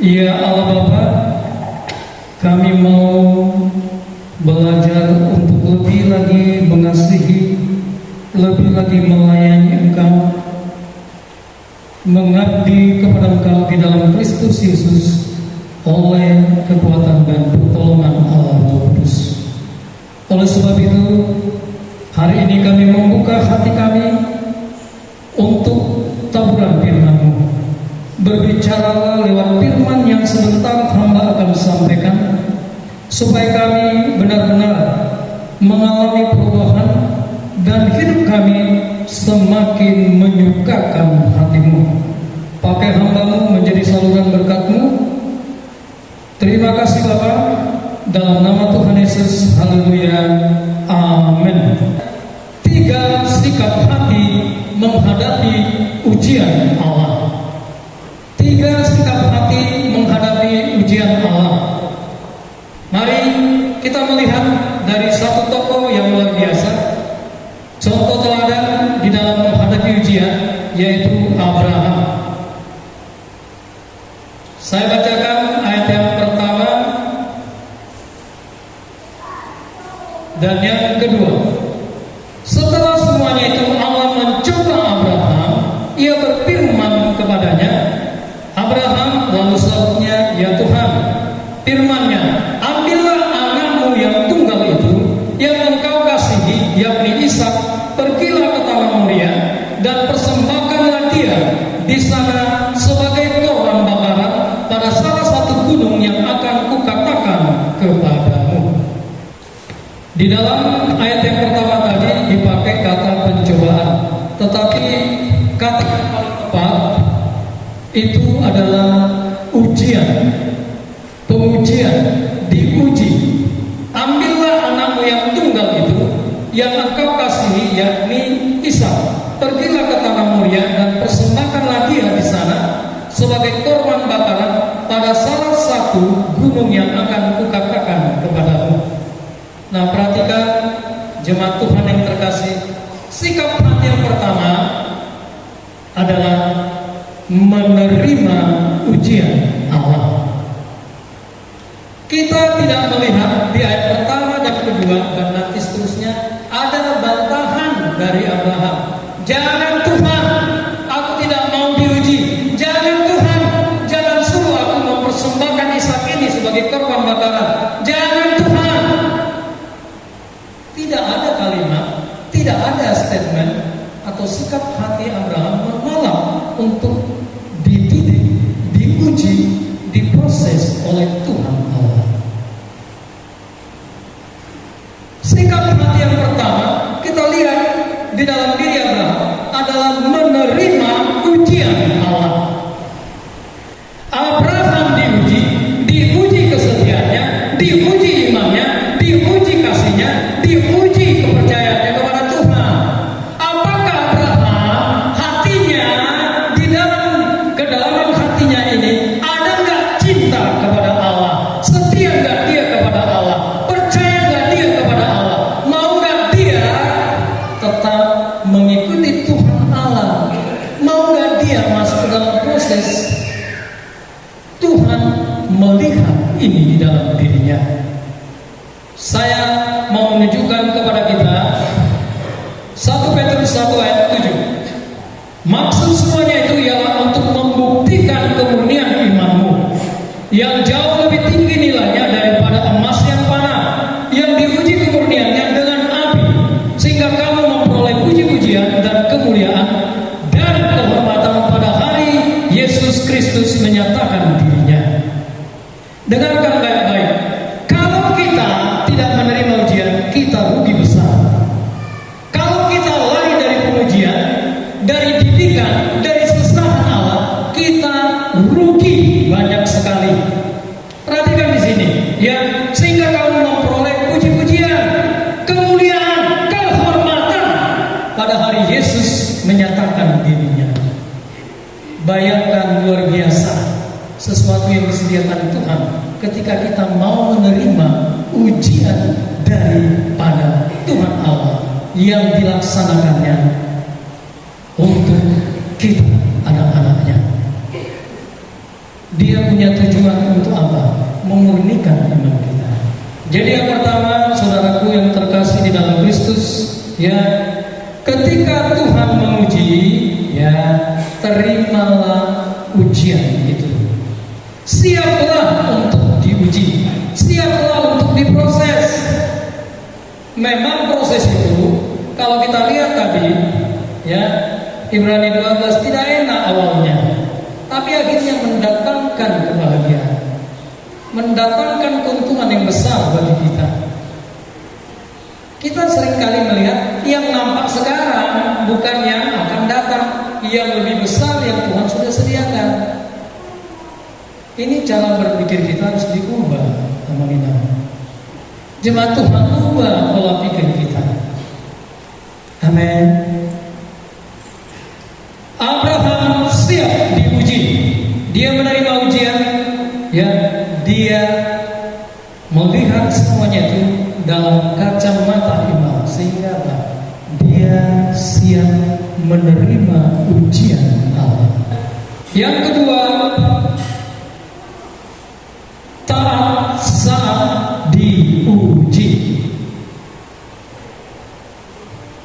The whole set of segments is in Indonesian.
Ya Allah Bapa, kami mau belajar untuk lebih lagi mengasihi, lebih lagi melayani Engkau, mengabdi kepada Engkau di dalam Kristus Yesus oleh kekuatan dan pertolongan Allah Roh Kudus. Oleh sebab itu, hari ini kami membuka hati kami untuk taburan firman-Mu. Berbicaralah lewat firman yang sebentar hamba akan sampaikan, supaya kami benar-benar mengalami perubahan dan hidup kami semakin menyukakan hati-Mu. Pakai hamba-Mu menjadi saluran berkat-Mu. Terima kasih Bapa, dalam nama Tuhan Yesus, haleluya, amin. 3 sikap hati menghadapi ujian Allah. 3 sikap hati menghadapi ujian Allah. Mari kita melihat dari satu tokoh yang luar biasa, contoh teladan di dalam menghadapi ujian, yaitu Abraham. Saya bacakan ayat yang pertama dan yang kedua. Setelah semuanya itu Allah mencoba Abraham, Ia berfirman kepadanya, Abraham, lalu sahutnya, ya Tuhan, firman-Nya, ambillah anakmu yang tunggal itu, yang engkau kasihi, yakni Ishak, pergilah ke tanah Moria, dan persembahkanlah dia di sana sebagai korban bakaran pada salah satu gunung yang akan kukatakan kepadamu. Di dalam ayat yang pertama tadi dipakai kata pencobaan, tetapi kata yang paling tepat itu adalah ujian, pengujian, diuji. Ambillah anakmu yang tunggal itu, yang engkau kasihi, yakni Ishak, pergilah ke tanah Moria dan persembahkanlah dia di sana sebagai korban bakaran pada salah satu gunung yang akan kukatakan kepadamu. Nah, perhatikan jemaat Tuhan yang terkasih, sikap hati yang pertama adalah menerima ujian Allah. Kita tidak melihat di ayat pertama dan kedua dan nanti seterusnya ada bantahan dari Abraham. Jangan Tuhan, aku tidak mau diuji. Jangan Tuhan, jangan suruh aku mempersembahkan Ishak ini sebagai korban bakaran. Jangan Tuhan. Tidak ada kalimat, tidak ada statement atau sikap hati Abraham menolak untuk dididik, diuji, diproses oleh Tuhan Allah. Sikap hati yang pertama kita lihat di dalam diri Abraham adalah menerima ujian Allah. Abraham diuji kesetiaannya, diuji imannya, diuji kasihnya, diuji kepercayaannya kepada Tuhan. Apakah Abraham hatinya di dalam kedalaman hatinya ini ada nggak cinta kepada Allah? Setia nggak dia kepada Allah? Percaya nggak dia kepada Allah? Mau nggak dia tetap mengikuti Tuhan Allah? Mau nggak dia masuk ke dalam proses Tuhan melihat ini di dalam dirinya? Saya mau menunjukkan kepada kita 1 Petrus 1 ayat 7. Maksud semuanya itu ialah untuk membuktikan kemurnian imanmu yang jauh lebih tinggi nilainya daripada emas yang panah, yang diuji kemurniannya dengan api, sehingga kamu memperoleh puji-pujian dan kemuliaan dan kehormatan pada hari Yesus Kristus menyatakan dirinya. Dengarkan baik-baik. Kalau kita tidak menerima ujian, kita rugi besar. Kalau kita lari dari pengujian, dari didikan, dari sesaran Allah, kita rugi banyak sekali. Perhatikan di sini, ya, sehingga kamu memperoleh puji-pujian, kemuliaan, kehormatan pada hari Yesus menyatakan dirinya. Bayangkan luar biasa sesuatu yang disediakan Tuhan ketika kita mau menerima ujian daripada Tuhan Allah yang dilaksanakannya untuk kita, anak-anaknya. Dia punya tujuan untuk apa? Memurnikan iman kita. Jadi yang pertama, saudaraku yang terkasih di dalam Kristus, ya, ketika Tuhan menguji, ya, terimalah ujian itu. Siaplah untuk diuji, siaplah untuk diproses. Memang proses itu, kalau kita lihat tadi, ya, Ibrani 12 tidak enak awalnya, tapi akhirnya mendatangkan kebahagiaan, mendatangkan keuntungan yang besar bagi kita. Kita seringkali melihat yang nampak sekarang bukan yang akan datang, yang lebih besar yang Tuhan sudah sediakan. Ini cara berpikir kita harus diubah, teman-teman. Jemaat Tuhan, ubah pola pikir kita. Amin. Abraham siap diuji. Dia menerima ujian, ya, dia melihat semuanya itu dalam kacamata iman, sehingga apa? Dia siap menerima ujian Allah. Yang kedua, taat saat diuji.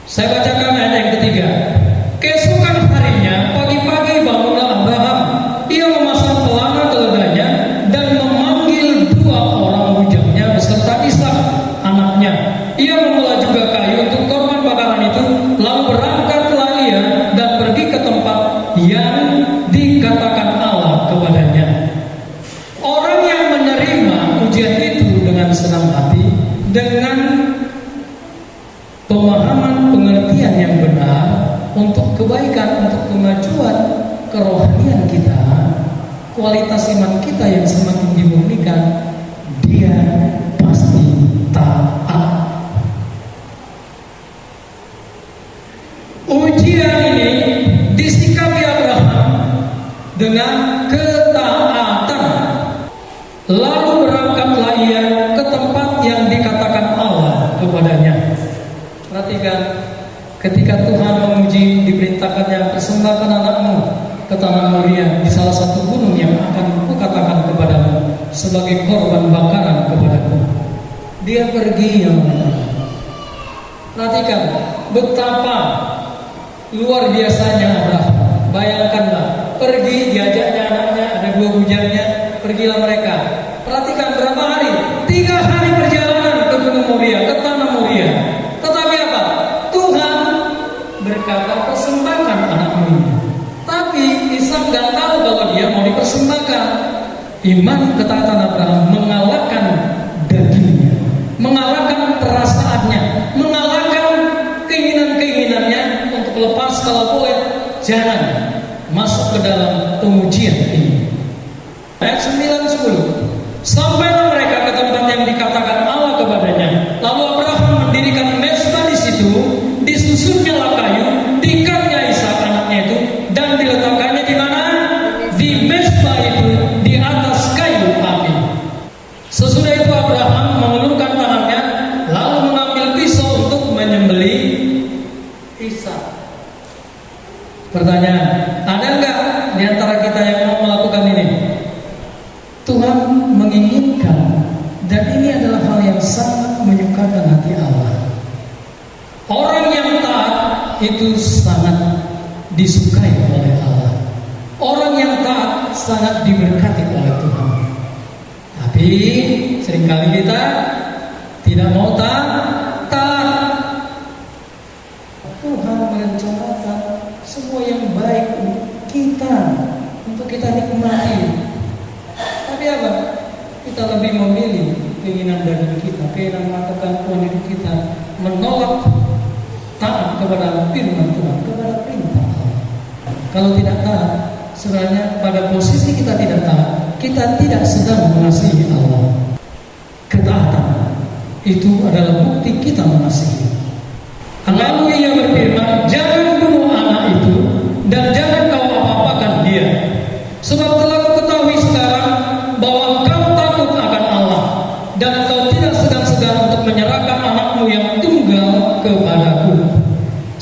Saya bacakan ayat yang ketiga. Keesokan harinya, pagi-pagi bangunlah Abraham. Ia memasang pelana keledainya dan memanggil 2 orang bujangnya beserta Ishak anaknya. Ia membelah juga kayu untuk korban bakaran itu. Lalu berangkatlah ia dan pergi ke tempat yang dikatakan Allah kepadanya. Orang yang menerima ujian itu dengan senang hati, dengan pemahaman pengertian yang benar untuk kebaikan, untuk kemajuan kerohanian kita, kualitas iman kita yang semakin dimurnikan, dia pasti taat. Ujian ini disikapi Abraham dengan ketaatan. Lalu berangkatlah ia ke tempat yang dikatakan Allah kepadanya. Perhatikan, ketika Tuhan menguji, diperintahkannya persembahkan anakmu ke tanah Moria di salah satu gunung yang akan kukatakan kepadamu sebagai korban bakaran kepadaku. Dia pergi, yang perhatikan betapa luar biasanya Abraham. Bayangkanlah, pergi, diajaknya anaknya, ada 2 bujangnya, pergilah mereka. Perhatikan berapa hari? 3 hari perjalanan ke gunung Moria, ke tanah Moria. Tetapi apa? Tuhan berkata persembahkan anakmu ini. Tapi Ishak nggak tahu bahwa dia mau dipersembahkan. Iman ketaatan Abraham mengalahkan dagingnya, mengalahkan perasaannya, mengalahkan keinginan-keinginannya untuk lepas kalau boleh. Jangan masuk ke dalam pengujian ini. Ayat 9-10. Sampailah mereka ke tempat yang dikatakan Allah kepadanya. Lalu Abraham mendirikan mezbah di situ, disusunnya kayu, diikatnya Ishak anaknya itu, dan diletakkannya di mana? Di mezbah itu, di atas kayu api. Sesudah itu Abraham mengulurkan tangannya, lalu mengambil pisau untuk menyembelih Ishak. Pertanyaan, ada enggak di antara kita yang mau melakukan ini? Tuhan menginginkan, dan ini adalah hal yang sangat menyukakan hati Allah. Orang yang taat itu sangat disukai oleh Allah. Orang yang taat sangat diberkati oleh Tuhan. Tapi seringkali kita tidak mau taat. Tuhan merencanakan semua yang baik untuk kita nikmati. Tapi apa? Kita lebih memilih keinginan daging kita, keinginan kemampuan hidup kita, menolak taat kepada firman Tuhan, kepada perintah Allah. Kalau tidak taat, sebenarnya pada posisi kita tidak taat, kita tidak sedang mengasihi Allah. Ketaatan itu adalah bukti kita mengasihi. Lalu ia berfirman, jangan bunuh anak itu dan jangan kau apa-apakan dia, sebab telah kau ketahui sekarang bahwa engkau takut akan Allah dan engkau tidak segan-segan untuk menyerahkan anakmu yang tunggal kepadaku.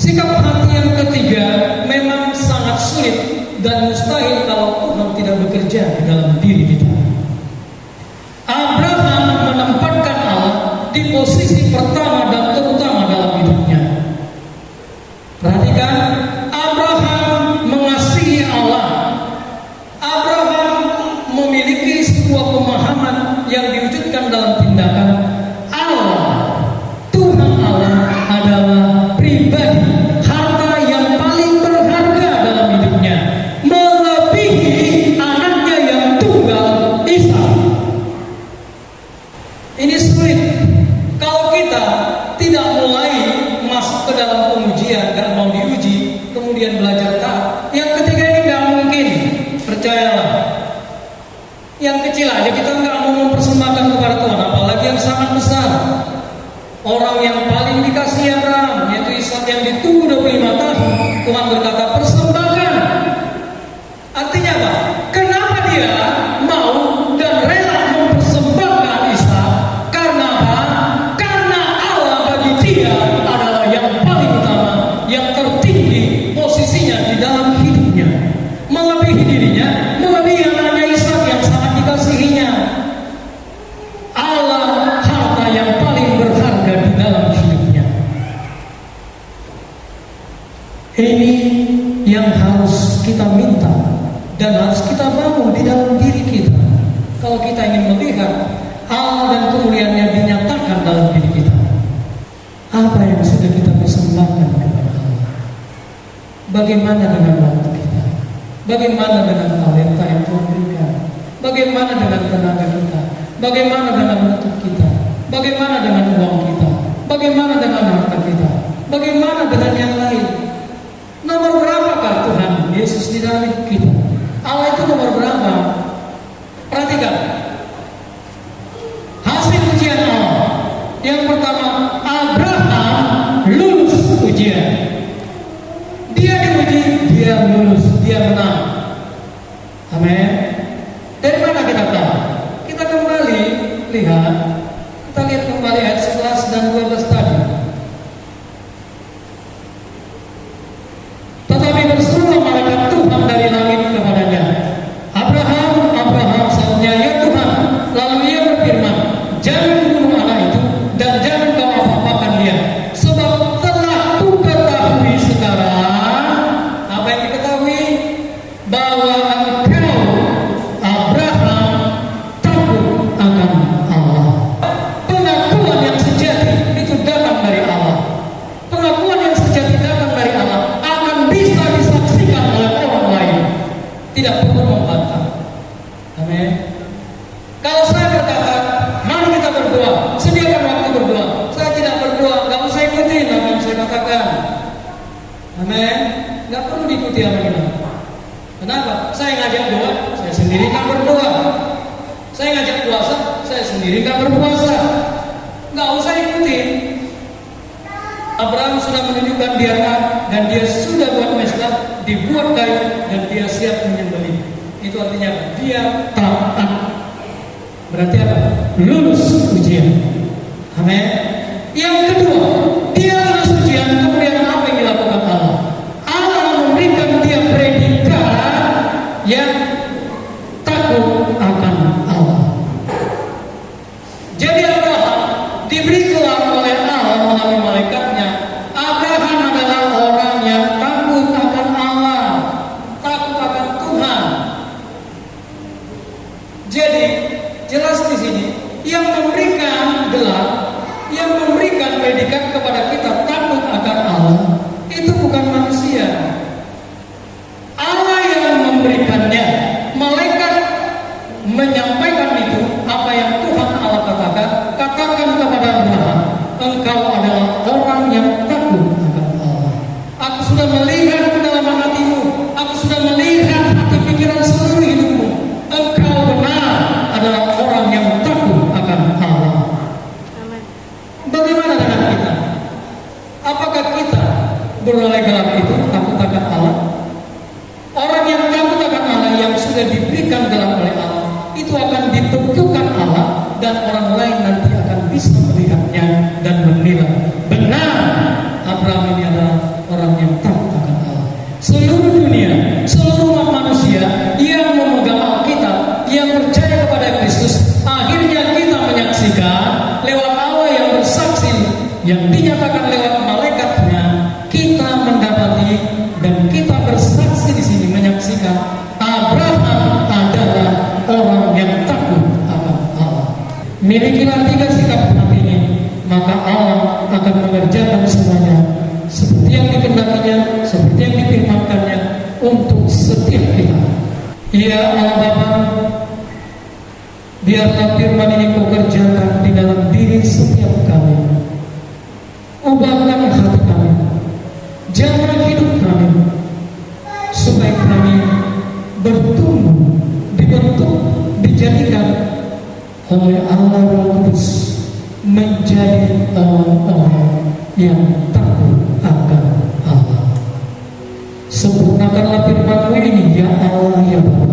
Sikap hati yang ketiga memang sangat sulit dan mustahil kalau Tuhan tidak bekerja di dalam diri kita. posisi pertama dan terutama dalam hidupnya. Perhatikan, Abraham mengasihi Allah. Abraham memiliki sebuah pemahaman yang diwujudkan dalam tindakan. Allah, Tuhan Allah adalah pribadi, harta yang paling berharga dalam hidupnya, melebihi anaknya yang tunggal, Ishak. Ini sulit kalau kita tidak mulai masuk ke dalam pengujian, gak mau diuji, kemudian belajar taat. Yang ketiga ini gak mungkin, percayalah. Yang kecil aja kita gak mau mempersembahkan kepada Tuhan, apalagi yang sangat besar. Orang yang paling dikasihi Abraham, yaitu Ishak yang ditunggu 25 tahun, Tuhan berkata persembahkan. Artinya apa? Kenapa dia mau dan rela mempersembahkan Ishak? Karena apa? Karena Allah bagi dia adalah yang paling utama, yang tertinggi posisinya di dalam hidupnya, melebihi dirinya, melebihi anaknya Ishak yang sangat dikasihinya. Allah harta yang paling berharga di dalam hidupnya. Ini yang harus kita minta dan harus kita bangun di dalam diri kita. Kalau kita ingin melihat Allah dan kemuliaannya dinyatakan dalam diri kita, apa yang sudah kita persembahkan kepada Allah? Bagaimana dengan waktu kita? Bagaimana dengan talenta yang Tuhan berikan? Bagaimana dengan tenaga kita? Bagaimana dengan waktu kita? Bagaimana dengan uang kita? Bagaimana dengan harta kita? Bagaimana dengan yang lain? Nomor berapakah Tuhan Yesus di dalam hidup kita? Allah itu nomor berapa? Perhatikan hasil ujian Allah. Yang pertama, Abraham lulus ujian. Dia diuji, dia lulus, dia menang. Amin. Dari mana kita tahu? Kita kembali lihat, kita lihat kembali ayat 11 dan 12 tadi. Tetapi berserulah malaikat Tuhan dari langit kepadanya, Abraham, Abraham, sahutnya, ya Tuhan. Lalu ia berfirman, jangan bunuh anak itu dan jangan kau apa-apakan dia, sebab telah ku ketahui sekarang. Apa yang diketahui? Bahwa engkau, Abraham, takut akan Allah. Pengakuan yang sejati itu datang dari Allah. Pengakuan yang sejati datang dari Allah akan bisa disaksikan oleh orang lain, tidak perlu membantah. Amin. Kalau saya berkata, mari kita berdoa, sediakan waktu berdoa, saya tidak berdoa, gak usah ikutin apa yang saya katakan. Amin. Gak perlu diikuti apa kita. Kenapa? Saya ngajak doa, saya sendiri gak berdoa. Saya ngajak puasa, saya sendiri gak berpuasa. Gak usah ikutin. Abraham sudah menunjukkan dia taat, dan dia sudah buat mezbah, dibuat kayu, dan dia siap menyembelih. Itu artinya dia taat. Berarti apa? Lulus ujian. Amin. Yang kedua, dia lulus ujian, kemudian apa yang dilakukan Allah? Allah memberikan dia predikat yang takut akan Allah. Jadi Abraham diberi gelar oleh Allah melalui malaikatnya. Abraham adalah orang yang takut akan Allah, takut akan Tuhan. Jadi jelas di sini yang memberikan gelar, yang memberikan predikat kepada kita takut akan Allah itu bukan manusia. Allah yang memberikannya. Malaikat menyampaikan itu apa yang Tuhan Allah katakan. Katakan kepada Abraham, engkau adalah orang yang takut akan Allah. Aku sudah melihat kedalaman hatimu. Aku sudah melihat hati pikiran seluruh hidupmu. Engkau benar adalah orang yang takut akan Allah. Bagaimana dengan kita? Apakah kita beroleh gelar itu takut akan Allah? Orang yang takut akan Allah, yang sudah diberikan gelar oleh Allah, itu akan ditentukan Allah, dan orang lain nanti akan bisa melihatnya dan menilai benar Abraham ini adalah orang yang takut akan Allah. Seluruh dunia, seluruh umat manusia yang memegang Alkitab, yang percaya kepada Kristus, akhirnya kita menyaksikan lewat Allah yang bersama yang dinyatakan lewat malaikatnya, kita mendapati dan kita bersaksi di sini menyaksikan Abraham adalah orang yang takut akan Allah. Milikilah 3 sikap hati ini, maka Allah akan mengerjakan semuanya seperti yang dikehendakinya, seperti yang difirmankannya untuk setiap kita. Ya Allah Bapa, biarlah firman ini Kau kerjakan di dalam diri setiap kami. Ubahkan hati kami, jalan hidup kami, supaya kami bertumbuh, dibentuk, dijadikan oleh Allah Roh Kudus menjadi orang-orang yang takut akan Allah. Sempurnakanlah firman-Mu ini, ya Allah, ya Bapa.